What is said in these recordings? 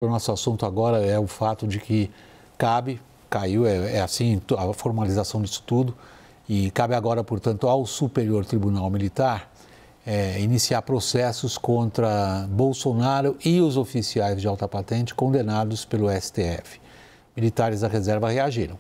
O nosso assunto agora é o fato de que caiu, assim a formalização disso tudo, e cabe agora, portanto, ao Superior Tribunal Militar iniciar processos contra Bolsonaro e os oficiais de alta patente condenados pelo STF. Militares da reserva reagiram.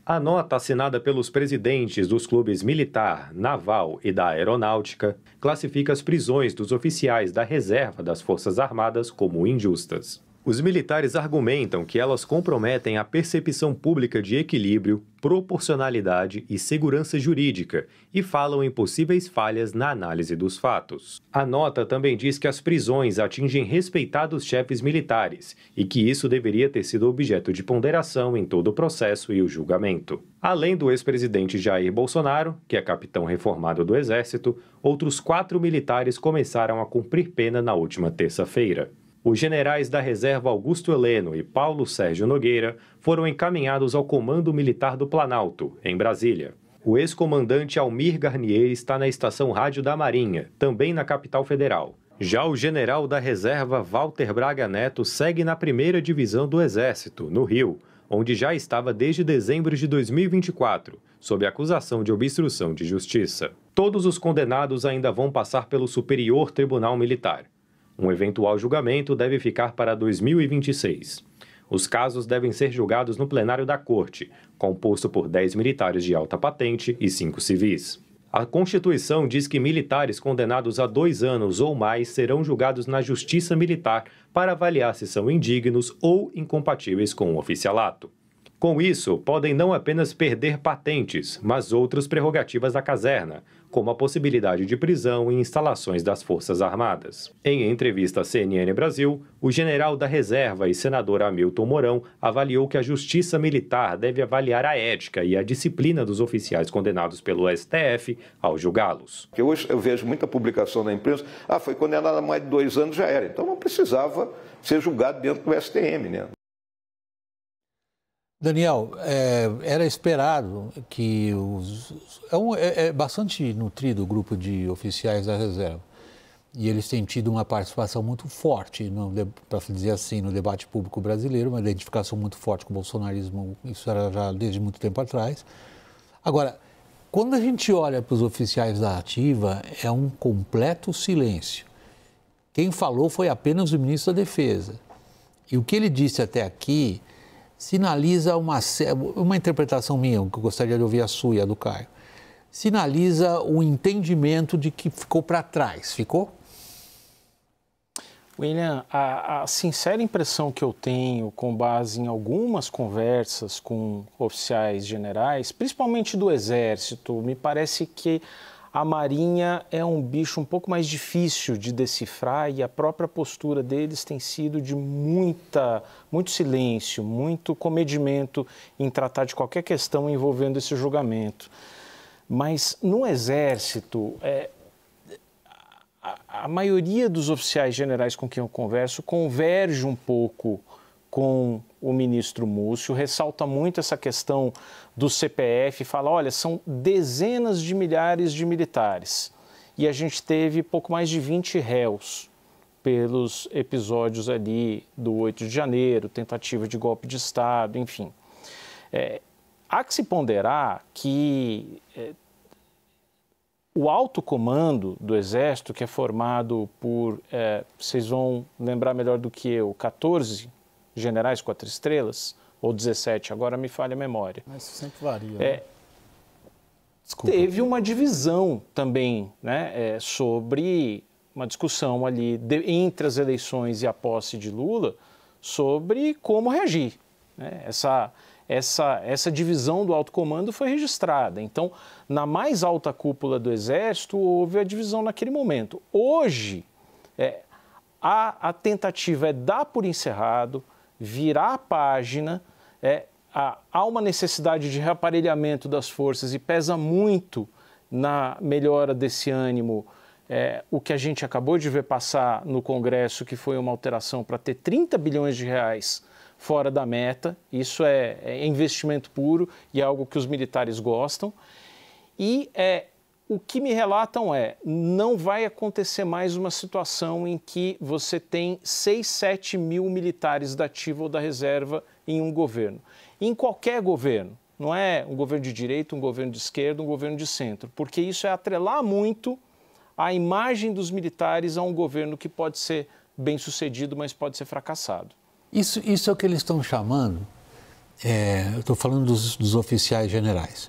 A nota assinada pelos presidentes dos clubes militar, naval e da aeronáutica classifica as prisões dos oficiais da reserva das Forças Armadas como injustas. Os militares argumentam que elas comprometem a percepção pública de equilíbrio, proporcionalidade e segurança jurídica e falam em possíveis falhas na análise dos fatos. A nota também diz que as prisões atingem respeitados chefes militares e que isso deveria ter sido objeto de ponderação em todo o processo e o julgamento. Além do ex-presidente Jair Bolsonaro, que é capitão reformado do Exército, outros 4 militares começaram a cumprir pena na última terça-feira. Os generais da reserva Augusto Heleno e Paulo Sérgio Nogueira foram encaminhados ao Comando Militar do Planalto, em Brasília. O ex-comandante Almir Garnier está na Estação Rádio da Marinha, também na capital federal. Já o general da reserva Walter Braga Neto segue na 1ª Divisão do Exército, no Rio, onde já estava desde dezembro de 2024, sob acusação de obstrução de justiça. Todos os condenados ainda vão passar pelo Superior Tribunal Militar. Um eventual julgamento deve ficar para 2026. Os casos devem ser julgados no plenário da Corte, composto por 10 militares de alta patente e 5 civis. A Constituição diz que militares condenados a 2 anos ou mais serão julgados na Justiça Militar para avaliar se são indignos ou incompatíveis com o oficialato. Com isso, podem não apenas perder patentes, mas outras prerrogativas da caserna, como a possibilidade de prisão em instalações das Forças Armadas. Em entrevista à CNN Brasil, o general da reserva e senador Hamilton Mourão avaliou que a Justiça Militar deve avaliar a ética e a disciplina dos oficiais condenados pelo STF ao julgá-los. Porque hoje eu vejo muita publicação na imprensa, foi condenado há mais de 2 anos, já era. Então não precisava ser julgado dentro do STM, né? Daniel, era esperado que é bastante nutrido o grupo de oficiais da reserva e eles têm tido uma participação muito forte, para dizer assim, no debate público brasileiro, uma identificação muito forte com o bolsonarismo, isso era já desde muito tempo atrás. Agora, quando a gente olha para os oficiais da ativa, é um completo silêncio. Quem falou foi apenas o ministro da Defesa. E o que ele disse até aqui sinaliza uma interpretação minha, que eu gostaria de ouvir a sua e a do Caio, sinaliza o entendimento de que ficou para trás. Ficou? William, a sincera impressão que eu tenho, com base em algumas conversas com oficiais generais, principalmente do Exército, me parece que a Marinha é um bicho um pouco mais difícil de decifrar e a própria postura deles tem sido de muito silêncio, muito comedimento em tratar de qualquer questão envolvendo esse julgamento. Mas no Exército, a maioria dos oficiais generais com quem eu converso converge um pouco com o ministro Múcio, ressalta muito essa questão do CPF, fala, olha, são dezenas de milhares de militares e a gente teve pouco mais de 20 réus pelos episódios ali do 8 de janeiro, tentativa de golpe de Estado, enfim. Há que se ponderar que o alto comando do Exército, que é formado por, vocês vão lembrar melhor do que eu, 14 generais 4 estrelas, ou 17, agora me falha a memória. Mas isso sempre varia. Né? Teve uma divisão também, né, sobre uma discussão ali entre as eleições e a posse de Lula sobre como reagir. Né? Essa divisão do alto comando foi registrada. Então, na mais alta cúpula do Exército, houve a divisão naquele momento. Hoje, a tentativa é dar por encerrado, virar a página, há uma necessidade de reaparelhamento das forças e pesa muito na melhora desse ânimo o que a gente acabou de ver passar no Congresso, que foi uma alteração para ter 30 bilhões de reais fora da meta. Isso é investimento puro e é algo que os militares gostam. E o que me relatam não vai acontecer mais uma situação em que você tem 6, 7 mil militares da ativa ou da reserva em um governo. Em qualquer governo, não é um governo de direita, um governo de esquerda, um governo de centro, porque isso é atrelar muito a imagem dos militares a um governo que pode ser bem sucedido, mas pode ser fracassado. Isso é o que eles estão chamando, eu estou falando dos oficiais generais,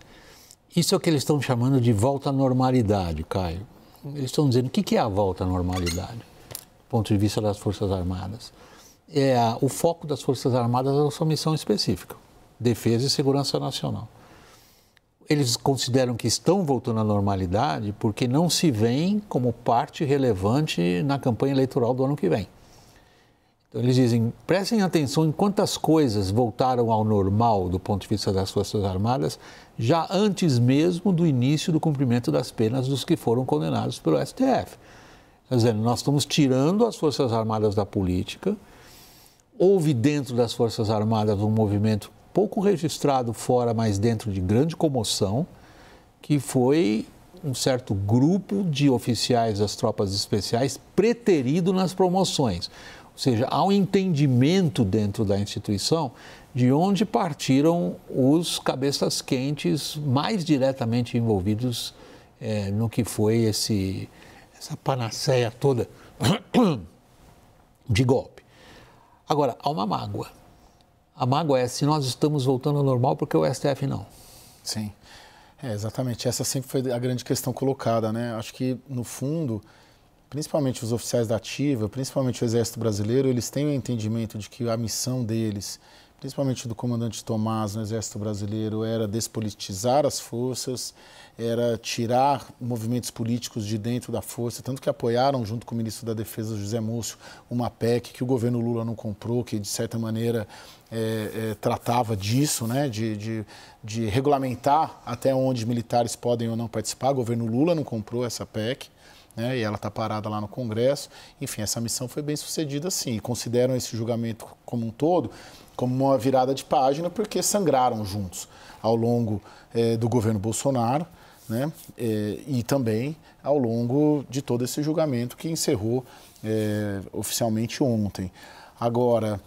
isso é o que eles estão chamando de volta à normalidade, Caio. Eles estão dizendo o que é a volta à normalidade, do ponto de vista das Forças Armadas. O foco das Forças Armadas é a sua missão específica, defesa e segurança nacional. Eles consideram que estão voltando à normalidade porque não se veem como parte relevante na campanha eleitoral do ano que vem. Então, eles dizem, prestem atenção em quantas coisas voltaram ao normal do ponto de vista das Forças Armadas já antes mesmo do início do cumprimento das penas dos que foram condenados pelo STF. Quer dizer, nós estamos tirando as Forças Armadas da política. Houve dentro das Forças Armadas um movimento pouco registrado fora, mas dentro de grande comoção, que foi um certo grupo de oficiais das tropas especiais preterido nas promoções. Ou seja, há um entendimento dentro da instituição de onde partiram os cabeças quentes mais diretamente envolvidos no que foi essa panaceia toda de golpe. Agora, há uma mágoa. A mágoa é se nós estamos voltando ao normal porque o STF não. Sim, exatamente. Essa sempre foi a grande questão colocada, né? Acho que, no fundo, principalmente os oficiais da ativa, principalmente o Exército Brasileiro, eles têm o entendimento de que a missão deles, principalmente do comandante Tomás no Exército Brasileiro, era despolitizar as forças, era tirar movimentos políticos de dentro da força, tanto que apoiaram, junto com o ministro da Defesa, José Múcio, uma PEC que o governo Lula não comprou, que, de certa maneira, tratava disso, né, de regulamentar até onde militares podem ou não participar. O governo Lula não comprou essa PEC, né, e ela está parada lá no Congresso. Enfim, essa missão foi bem sucedida, sim. E consideram esse julgamento como um todo como uma virada de página, porque sangraram juntos ao longo do governo Bolsonaro, né, e também ao longo de todo esse julgamento que encerrou oficialmente ontem. Agora,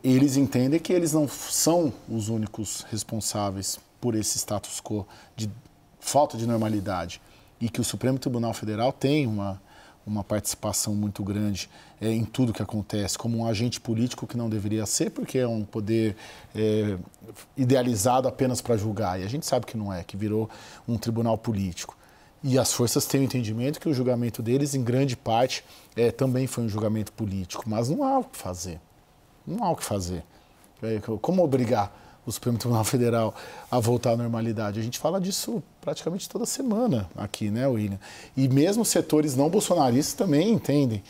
eles entendem que eles não são os únicos responsáveis por esse status quo de falta de normalidade e que o Supremo Tribunal Federal tem uma participação muito grande em tudo que acontece, como um agente político que não deveria ser, porque é um poder idealizado apenas para julgar. E a gente sabe que não é, que virou um tribunal político. E as forças têm o entendimento que o julgamento deles, em grande parte, também foi um julgamento político. Mas não há o que fazer. Não há o que fazer. Como obrigar o Supremo Tribunal Federal a voltar à normalidade? A gente fala disso praticamente toda semana aqui, né, William? E mesmo setores não bolsonaristas também entendem.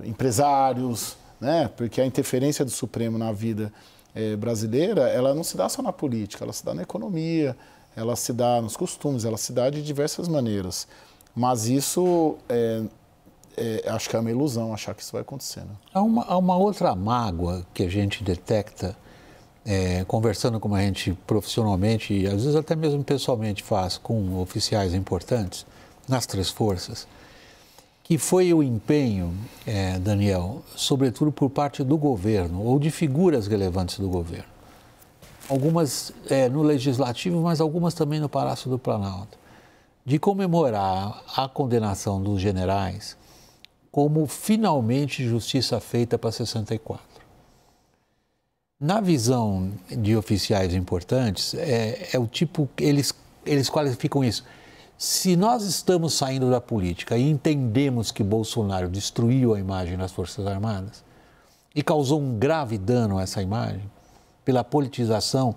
Empresários, né? Porque a interferência do Supremo na vida brasileira, ela não se dá só na política, ela se dá na economia, ela se dá nos costumes, ela se dá de diversas maneiras. Mas isso acho que é uma ilusão achar que isso vai acontecer. Né? Há uma outra mágoa que a gente detecta, conversando como a gente profissionalmente e às vezes até mesmo pessoalmente faz com oficiais importantes nas três forças, que foi o empenho, Daniel, sobretudo por parte do governo ou de figuras relevantes do governo. Algumas no Legislativo, mas algumas também no Palácio do Planalto, de comemorar a condenação dos generais como finalmente justiça feita para 64. Na visão de oficiais importantes, o tipo, eles qualificam isso. Se nós estamos saindo da política e entendemos que Bolsonaro destruiu a imagem das Forças Armadas e causou um grave dano a essa imagem, pela politização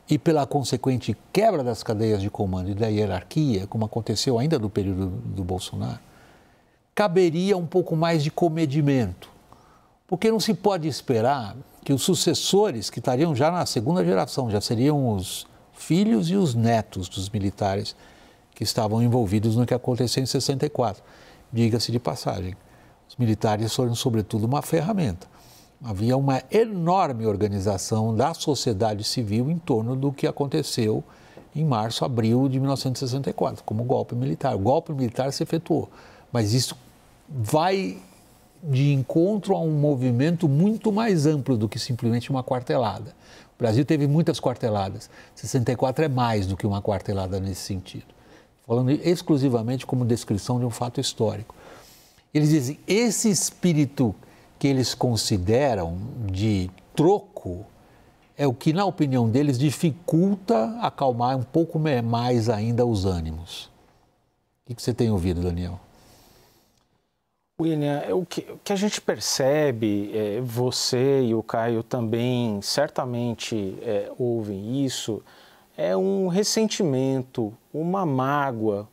e pela consequente quebra das cadeias de comando e da hierarquia, como aconteceu ainda no período do Bolsonaro, caberia um pouco mais de comedimento, porque não se pode esperar que os sucessores, que estariam já na segunda geração, já seriam os filhos e os netos dos militares que estavam envolvidos no que aconteceu em 64. Diga-se de passagem, os militares foram, sobretudo, uma ferramenta. Havia uma enorme organização da sociedade civil em torno do que aconteceu em março, abril de 1964, como golpe militar. O golpe militar se efetuou, mas isso vai de encontro a um movimento muito mais amplo do que simplesmente uma quartelada. O Brasil teve muitas quarteladas. 64 é mais do que uma quartelada nesse sentido. Falando exclusivamente como descrição de um fato histórico. Eles dizem, esse espírito que eles consideram de troco é o que, na opinião deles, dificulta acalmar um pouco mais ainda os ânimos. O que você tem ouvido, Daniel? William, o que a gente percebe, você e o Caio também certamente ouvem isso, é um ressentimento, uma mágoa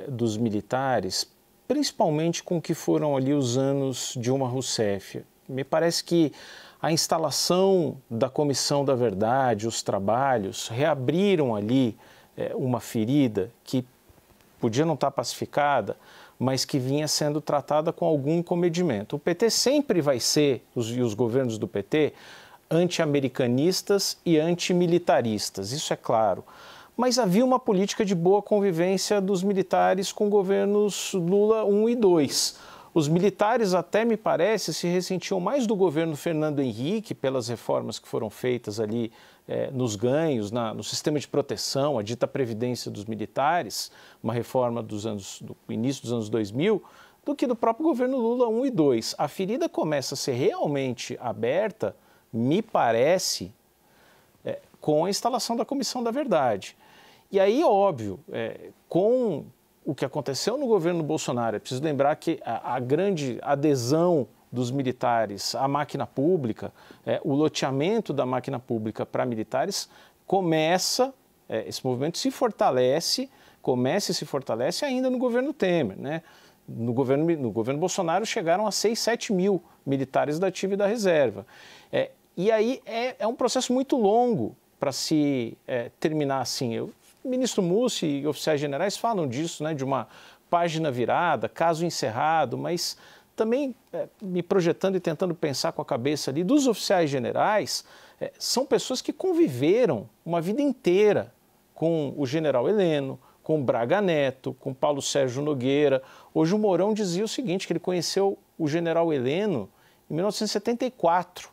dos militares, principalmente com o que foram ali os anos Dilma Rousseff. Me parece que a instalação da Comissão da Verdade, os trabalhos, reabriram ali uma ferida que podia não estar pacificada, mas que vinha sendo tratada com algum comedimento. O PT sempre vai ser, e os governos do PT, anti-americanistas e antimilitaristas, isso é claro. Mas havia uma política de boa convivência dos militares com governos Lula 1 e 2. Os militares até, me parece, se ressentiam mais do governo Fernando Henrique pelas reformas que foram feitas ali nos ganhos, no sistema de proteção, a dita previdência dos militares, uma reforma do início dos anos 2000, do que do próprio governo Lula 1 e 2. A ferida começa a ser realmente aberta, me parece, com a instalação da Comissão da Verdade. E aí, óbvio, com o que aconteceu no governo Bolsonaro, é preciso lembrar que a grande adesão dos militares à máquina pública, o loteamento da máquina pública para militares, esse movimento se fortalece, começa e se fortalece ainda no governo Temer, né? No governo Bolsonaro chegaram a 6, 7 mil militares da ativa e da reserva. E aí é um processo muito longo para se terminar assim. O ministro Mussi e oficiais generais falam disso, né, de uma página virada, caso encerrado, mas também me projetando e tentando pensar com a cabeça ali dos oficiais generais, são pessoas que conviveram uma vida inteira com o general Heleno, com Braga Neto, com Paulo Sérgio Nogueira. Hoje o Mourão dizia o seguinte, que ele conheceu o general Heleno em 1974.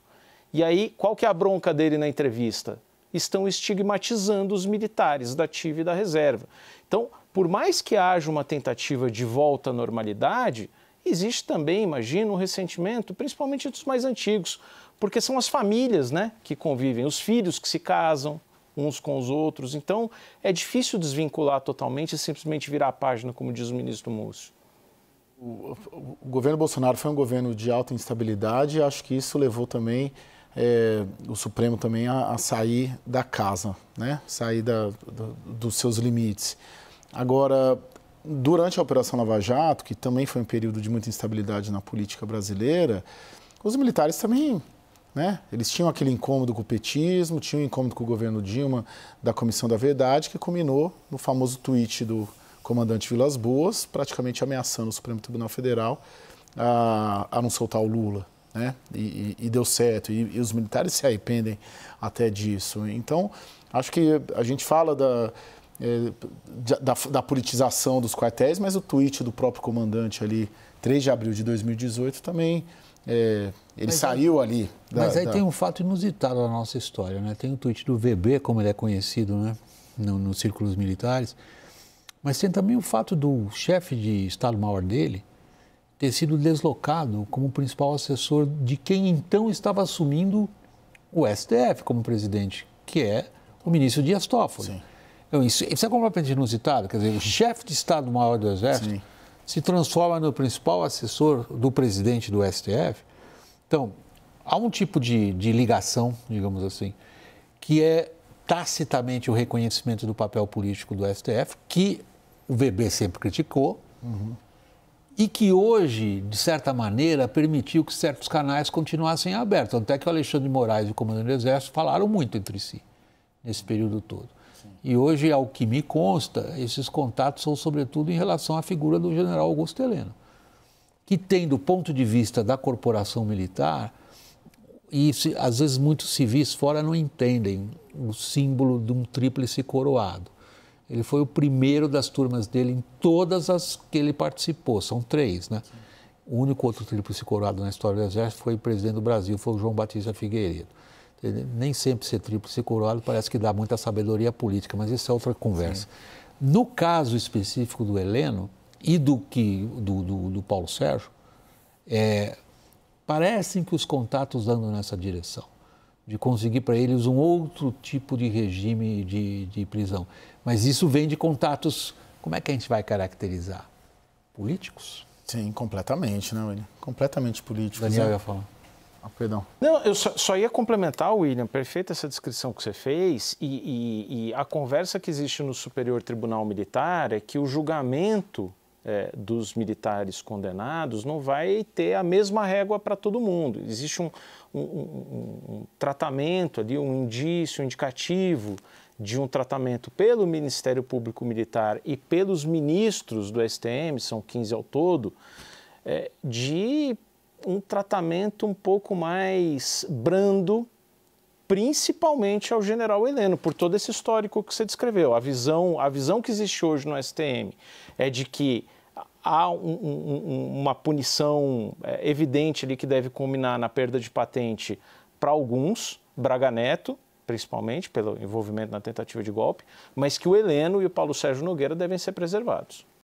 E aí, qual que é a bronca dele na entrevista? Estão estigmatizando os militares da ativa e da reserva. Então, por mais que haja uma tentativa de volta à normalidade, existe também, imagino, um ressentimento, principalmente dos mais antigos, porque são as famílias, né, que convivem, os filhos que se casam uns com os outros. Então, é difícil desvincular totalmente e simplesmente virar a página, como diz o ministro Múcio. O governo Bolsonaro foi um governo de alta instabilidade e acho que isso levou também o Supremo também a sair da casa, né? Sair dos seus limites. Agora, durante a Operação Lava Jato, que também foi um período de muita instabilidade na política brasileira, os militares também, né? Eles tinham aquele incômodo com o petismo, tinham um incômodo com o governo Dilma, da Comissão da Verdade, que culminou no famoso tweet do comandante Vilas Boas, praticamente ameaçando o Supremo Tribunal Federal a não soltar o Lula. Né? E deu certo, e os militares se arrependem até disso. Então, acho que a gente fala da politização dos quartéis, mas o tweet do próprio comandante ali, 3 de abril de 2018, também, saiu ali. Mas aí tem um fato inusitado na nossa história, né? Tem o tweet do VB, como ele é conhecido, né? Nos círculos militares, mas tem também o fato do chefe de Estado-Maior dele ter sido deslocado como principal assessor de quem então estava assumindo o STF como presidente, que é o ministro Dias Toffoli. Então, isso é completamente inusitado, quer dizer, o chefe de Estado-Maior do Exército se transforma no principal assessor do presidente do STF. Então, há um tipo de ligação, digamos assim, que é tacitamente o reconhecimento do papel político do STF, que o VB sempre criticou, e que hoje, de certa maneira, permitiu que certos canais continuassem abertos. Até que o Alexandre de Moraes e o comandante do Exército falaram muito entre si, nesse período todo. E hoje, ao que me consta, esses contatos são sobretudo em relação à figura do general Augusto Heleno, que tem, do ponto de vista da corporação militar, e às vezes muitos civis fora não entendem o símbolo de um tríplice coroado. Ele foi o primeiro das turmas dele em todas as que ele participou, são 3, né? O único outro tríplice coroado na história do Exército foi o presidente do Brasil, foi o João Batista Figueiredo. Nem sempre ser tríplice coroado parece que dá muita sabedoria política, mas isso é outra conversa. Sim. No caso específico do Heleno e do Paulo Sérgio, parecem que os contatos andam nessa direção, de conseguir para eles um outro tipo de regime de prisão. Mas isso vem de contatos, como é que a gente vai caracterizar? Políticos? Sim, completamente, né, William? Completamente políticos. Daniel ia falar. Perdão. Não, eu só ia complementar, William, perfeita essa descrição que você fez, e a conversa que existe no Superior Tribunal Militar é que o julgamento dos militares condenados não vai ter a mesma régua para todo mundo. Existe um tratamento ali, um indício, um indicativo de um tratamento pelo Ministério Público Militar e pelos ministros do STM, são 15 ao todo, de um tratamento um pouco mais brando, principalmente ao general Heleno, por todo esse histórico que você descreveu. A visão que existe hoje no STM é de que há uma punição evidente ali que deve culminar na perda de patente para alguns, Braga Neto, principalmente pelo envolvimento na tentativa de golpe, mas que o Heleno e o Paulo Sérgio Nogueira devem ser preservados.